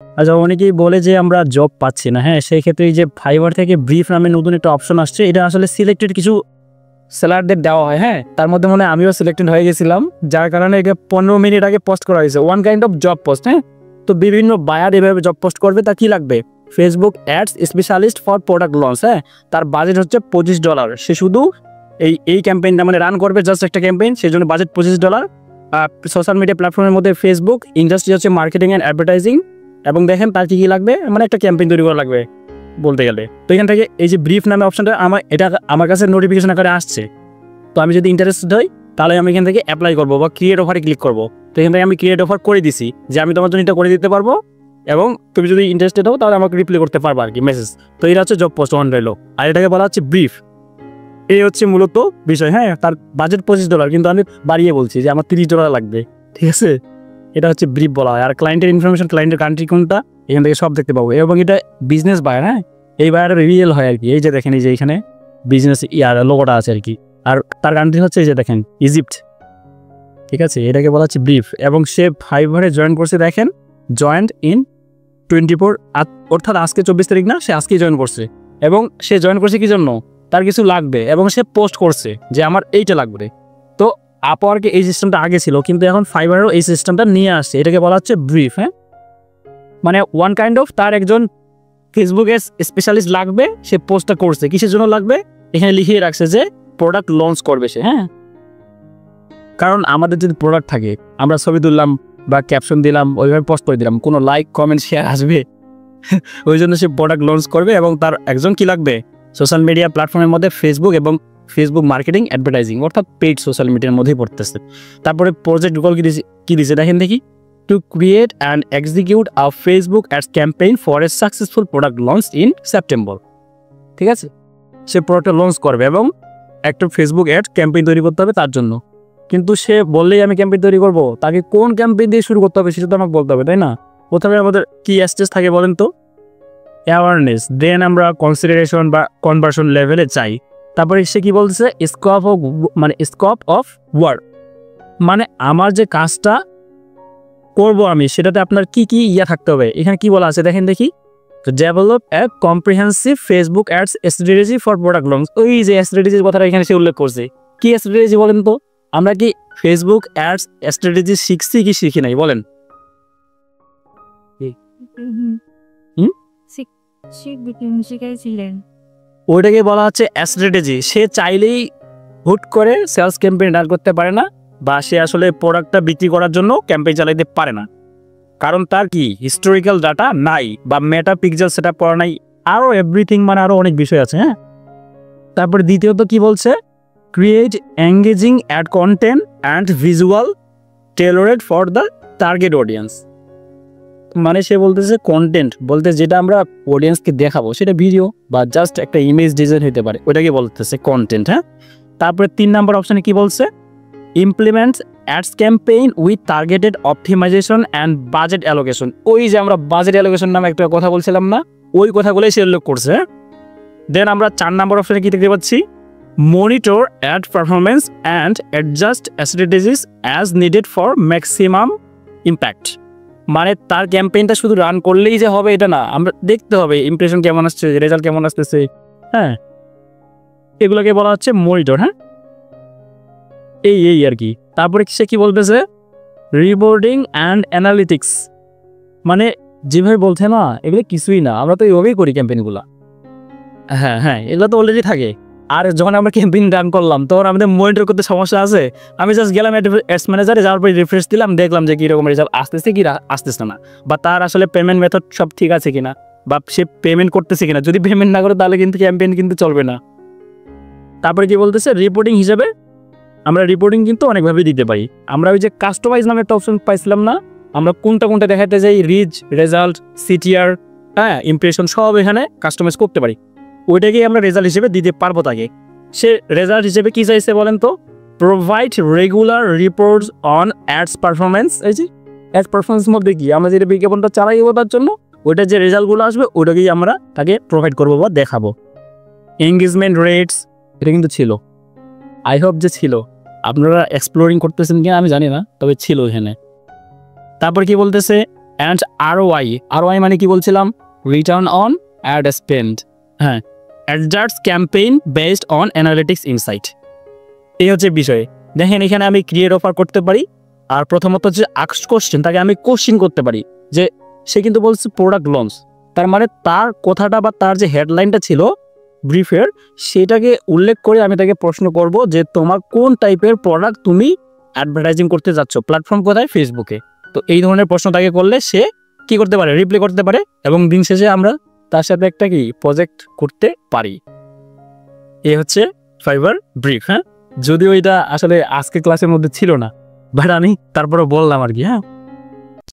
আচ্ছা, অনেকেই বলে যে আমরা জব পাচ্ছি না। হ্যাঁ, সেই ক্ষেত্রে এই যে ফাইবার থেকে ব্রিফ নামে নতুন একটা অপশন আসছে, এটা আসলে সিলেক্টেড কিছু সেলারদের দেওয়া হয়। হ্যাঁ, তার মধ্যে মনে হয় আমিও সিলেক্টেড হয়ে গেছিলাম, যার কারণে একে 15 মিনিট আগে পোস্ট করা হয়েছে। One kind of job post. হ্যাঁ, তো বিভিন্ন বায়ার এভাবে জব পোস্ট করবে। তা কি লাগবে? Facebook ads specialist for product launch. হ্যাঁ, তার বাজেট হচ্ছে $25। সে শুধু এই ক্যাম্পেইনটা মানে রান করবে, জাস্ট একটা ক্যাম্পেইন, সেই জন্য বাজেট $25। সোশ্যাল মিডিয়া প্ল্যাটফর্মের মধ্যে ফেসবুক, ইন্ডাস্ট্রি হচ্ছে মার্কেটিং অ্যান্ড অ্যাডভার্টাইজিং। এবং দেখেন তার কী লাগবে, মানে একটা ক্যাম্পেইন তৈরি করা লাগবে বলতে গেলে। তো এখান থেকে এই যে ব্রিফ নামে অপশনটা আমার কাছে নোটিফিকেশন আকারে আসছে। তো আমি যদি ইন্টারেস্টেড হই, তাহলে আমি এখান থেকে অ্যাপ্লাই করবো বা ক্রিয়েট অফারে ক্লিক করবো। তো এখান থেকে আমি ক্রিয়েট অফার করে দিছি যে আমি তোমার জন্য এটা করে দিতে পারবো, এবং তুমি যদি ইন্টারেস্টেড হও তাহলে আমাকে রিপ্লাই করতে পারবো আর কি, মেসেজ। তো এটা হচ্ছে জব পোস্ট অন রইল, আর এটাকে বলা হচ্ছে ব্রিফ। এই হচ্ছে মূলত বিষয়। হ্যাঁ, তার বাজেট $25, কিন্তু আমি বাড়িয়ে বলছি যে আমার $30 লাগবে। ঠিক আছে, এটা হচ্ছে ব্রিফ বলা হয়। আর ক্লায়েন্টের ইনফরমেশন, ক্লায়েন্টের কান্ট্রি কোনটা, এখান থেকে সব দেখতে পাবো। এবং এটা বিজনেস বায়ার। হ্যাঁ, এই বায়ার রিয়েল হয় আর কি। এই যে দেখেন, এই যে এখানে বিজনেস লোগোটা আছে আর কি। আর তার কান্ট্রি হচ্ছে এই যে দেখেন, ইজিপ্ট। ঠিক আছে, এটাকে বলা হচ্ছে ব্রিফ। এবং সে ফাইবারে জয়েন করছে, দেখেন জয়েন্ট ইন 24, অর্থাৎ আজকে 24 তারিখ না, সে আজকেই জয়েন করছে। এবং সে জয়েন করছে কি জন্য? তার কিছু লাগবে, এবং সে পোস্ট করছে যে আমার এইটা লাগবে। তো আপওয়ার্কে এই সিস্টেমটা আগে ছিল, কিন্তু এখন ফাইবারও এই সিস্টেমটা নিয়ে আসছে। এটাকে বলা হচ্ছে ব্রিফ। হ্যাঁ, মানে ওয়ান কাইন্ড অফ তার একজন ফেসবুকের স্পেশালিস্ট লাগবে, সে পোস্টটা করছে। কিসের জন্য লাগবে? এখানে লিখিয়ে রাখছে যে প্রোডাক্ট লঞ্চ করবে সে। হ্যাঁ, কারণ আমাদের যদি প্রোডাক্ট থাকে, আমরা ছবি তুললাম বা ক্যাপশন দিলাম, ওইভাবে পোস্ট করে দিলাম, কোনো লাইক কমেন্ট শেয়ার আসবে। ওই জন্য সে প্রোডাক্ট লঞ্চ করবে, এবং তার একজন কি লাগবে? সোশ্যাল মিডিয়া প্ল্যাটফর্মের মধ্যে ফেসবুক এবং ফেসবুক মার্কেটিং অ্যাডভার্টাইজিং, অর্থাৎ পেইড সোশ্যাল মিডিয়ার মধ্যেই পড়তেছে। তারপরে প্রজেক্ট গোল কি দিছে দেখেন দেখি, to create and execute a Facebook ads campaign for a successful product launch in September. ঠিক আছে, সে প্রোডাক্টটা লঞ্চ করবে এবং একটা ফেসবুক অ্যাড ক্যাম্পেইন তৈরি করতে হবে তার জন্য। কিন্তু সে বললেই আমি ক্যাম্পেইন তৈরি করবো, তাকে কোন ক্যাম্পেইন দিয়ে শুরু করতে হবে সেটা তো আমাকে বলতে হবে, তাই না? প্রথমে আমাদের কি স্টেজ থাকে বলেন তো? অ্যাওয়ারনেস, দেন আমরা কনসিডারেশন বা কনভার্সন লেভেলে চাই। তারপরে সে কি বলছে? স্কোপ অফ ওয়ার্ক, মানে আমার যে কাজটা করব আমি, সেটাতে আপনার কি কি থাকতে হবে। এখানে কি বলা আছে দেখেন দেখি, তো develop a comprehensive Facebook ads strategy for product launch. ওই যে স্ট্র্যাটেজির কথাটা এখানে সে উল্লেখ করছে। কি স্ট্র্যাটেজি বলেন তো? আমরা কি ফেসবুক অ্যাডস স্ট্র্যাটেজি শিখছি কি শিখি নাই বলেন? ওইটাকে বলা হচ্ছে স্ট্র্যাটেজি। সে চাইলেই হুট করে সেলস ক্যাম্পেইন রান করতে পারে না, বা সে আসলে প্রোডাক্টটা বিক্রি করার জন্য ক্যাম্পেইন চালাইতে পারে না, কারণ তার কি হিস্টোরিক্যাল ডাটা নাই, বা মেটা পিক্সেল সেটআপ করা নাই, আরও এভরিথিং, মানে আরও অনেক বিষয় আছে। হ্যাঁ, তারপরে দ্বিতীয়ত কি বলছে? Create engaging ad content and visual tailored for the target audience. মানে সে বলতেছে কন্টেন্ট বলতে যেটা আমরা অডিয়েন্সকে দেখাবো, সেটা ভিডিও বা জাস্ট একটা ইমেজ ডিজাইন হতে পারে, ওইটাকে বলতেছে কন্টেন্ট। হ্যাঁ, তারপরে 3 নম্বর অপশানে কি বলছে? Implement ads campaign with targeted optimisation and budget allocation. ওই যে আমরা বাজেট অ্যালোকেশন নামে একটা কথা বলছিলাম না, ওই কথাগুলোই সে উল্লেখ করছে। দেন আমরা 4 নম্বর অপশানে কি দেখতে পাচ্ছি? Monitor ad performance and adjust strategies as needed for maximum impact. মানে তার ক্যাম্পেইনটা শুধু রান করলেই যে হবে এটা না, আমরা দেখতে হবে ইমপ্রেশন কেমন আসছে, রেজাল্ট কেমন আসতেছে। হ্যাঁ, এগুলোকে বলা হচ্ছে মনিটর। হ্যাঁ, এই আর কি। তারপরে সে কি বলতেছে? রিপোর্টিং অ্যান্ড অ্যানালিটিক্স, মানে যেভাবে বলছে না, এগুলো কিছুই না, আমরা তো এইভাবেই করি ক্যাম্পেইনগুলো। হ্যাঁ, এগুলো তো অলরেডি থাকে। আর যখন আমরা ক্যাম্পেইন রান করলাম তখন আমাদের মনিটর করতে সমস্যা আছে। আমি জাস্ট গেলাম অ্যাডস ম্যানেজারে, যাওয়ার পরে রিফ্রেশ দিলাম, দেখলাম যে কীরকম রেজাল্ট আসতেছে কি আসতেছে না, বা তার আসলে পেমেন্ট মেথড সব ঠিক আছে কিনা, বা সে পেমেন্ট করতেছে কিনা। যদি পেমেন্ট না করে তাহলে কিন্তু ক্যাম্পেইন কিন্তু চলবে না। তারপরে কি বলতেছে? রিপোর্টিং হিসাবে আমরা রিপোর্টিং কিন্তু অনেকভাবেই দিতে পারি। আমরা ওই যে কাস্টমাইজ নামে একটা অপশন পাইছিলাম না, আমরা কোনটা দেখাতে যাই, রিচ, রেজাল্ট, সিটিআর, হ্যাঁ, ইমপ্রেশন, সব এখানে কাস্টমাইজ করতে পারি। ওইটাকেই আমরা রেজাল্ট হিসেবে দিতে পারবো তাকে। সে রেজাল্ট হিসেবে কি চাইছে বলেন তো? Provide regular reports on ads performance. এই যে অ্যাডস পারফরমেন্স মধ্যে কি আমরা যেটা বিজ্ঞাপনটা চালাই তার জন্য ওইটার যে রেজাল্টগুলো আসবে ওইটাকেই আমরা তাকে প্রোভাইড করবো বা দেখাবো। এঙ্গেজমেন্ট রেটস, এটা কিন্তু ছিল, আই হোপ যে ছিল, আপনারা এক্সপ্লোরিং করতেছেন কিনা আমি জানি না, তবে ছিল এখানে। তারপর কি বলতেছে? অ্যান্ড আরওআই মানে কি বলছিলাম, রিটার্ন অন অ্যাড স্পেন্ড। হ্যাঁ, adjust campaign based on analytics insight. এই হচ্ছে বিষয়। দেখেন এখানে আমি ক্রিয়েট অফার করতে পারি, আর প্রথমত যে আস্কড কোশ্চেন, তাকে আমি কোশ্চেন করতে পারি যে সে কিন্তু বলছে প্রোডাক্ট লঞ্চ, তার মানে তার কথাটা বা তার যে হেডলাইনটা ছিল ব্রিফের, সেটাকে উল্লেখ করে আমি তাকে প্রশ্ন করব যে তোমার কোন টাইপের প্রোডাক্ট তুমি অ্যাডভার্টাইজিং করতে যাচ্ছ, প্ল্যাটফর্ম কোথায়, ফেসবুকে। তো এই ধরনের প্রশ্ন তাকে করলে সে কি করতে পারে, রিপ্লাই করতে পারে, এবং দিন শেষে আমরা তার সাথে একটা কি প্রজেক্ট করতে পারি। এ হচ্ছে ফাইবার ব্রিফ। হ্যাঁ, যদিও এটা আসলে আজকে ক্লাসের মধ্যে ছিল না, বাট আমি তারপরে বললাম আর কি। হ্যাঁ।